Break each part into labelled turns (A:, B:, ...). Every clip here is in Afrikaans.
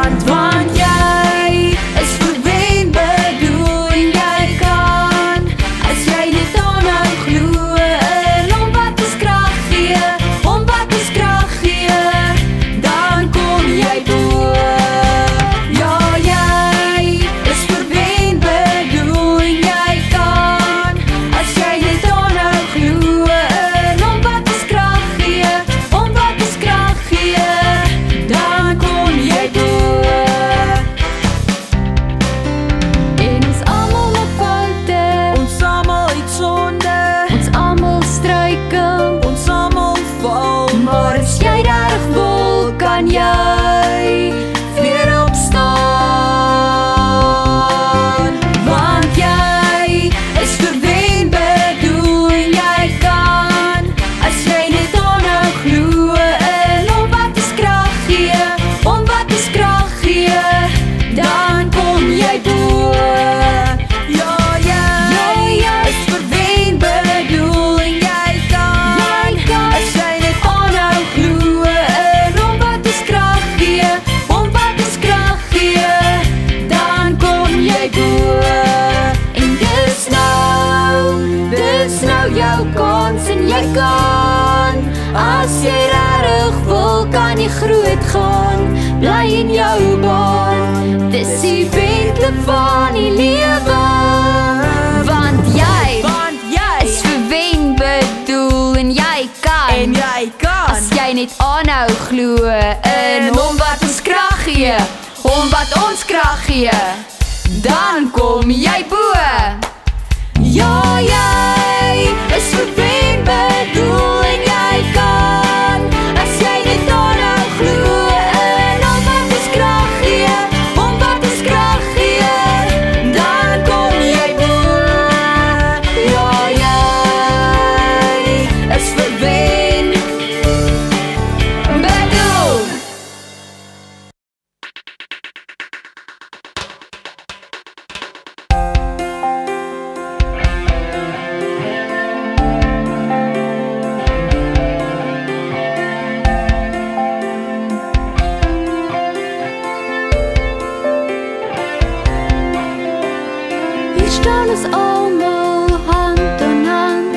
A: Want jy is verwen bedoel en jy kan, as jy net aanhou glo in hom wat ons krag gee, hom wat ons krag gee, dan kom jy bo. Ja, jy is verwen bedoel en jy kan, as jy net aanhou glo in hom wat ons krag gee, hom wat ons krag gee, dan kom jy bo. En ons almal maak foute, ons almal het sonde, ons almal struikel, ons almal val, maar as jy reg wil, kan jy weer opstaan. Want jy is verwen bedoel en jy kan, as jy net aanhou glo in hom wat ons krag gee, hom wat ons krag gee, dan kom jy bo. Ja, jy is verwen bedoel en jy kan, as jy net aanhou glo in hom wat ons krag gee, hom wat ons krag gee, dan kom jy bo. En dis nou jou kans en jy kan, as jy regtig wil, kan jy groot gaan, bly in jou baan, dis die wentle van die lewe. Want jy is verwen bedoel en jy kan, as jy net aanhou glo in hom wat ons krag gee, hom wat ons krag gee, dan kom jy bo. Ja, jy is verwen bedoel en jy kan, as jy net aanhou glo in hom wat ons krag gee, hom wat ons krag gee, dan kom jy bo. Ja, jy is verwen bedoel. Hier staan ons almal hand aan hand,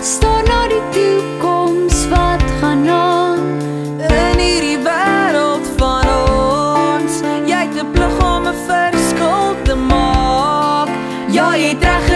A: staan na die toekoms wat gaan aan. In hierdie wêreld van ons, jy het 'n plig om 'n verskil te maak. Ja, jy het reg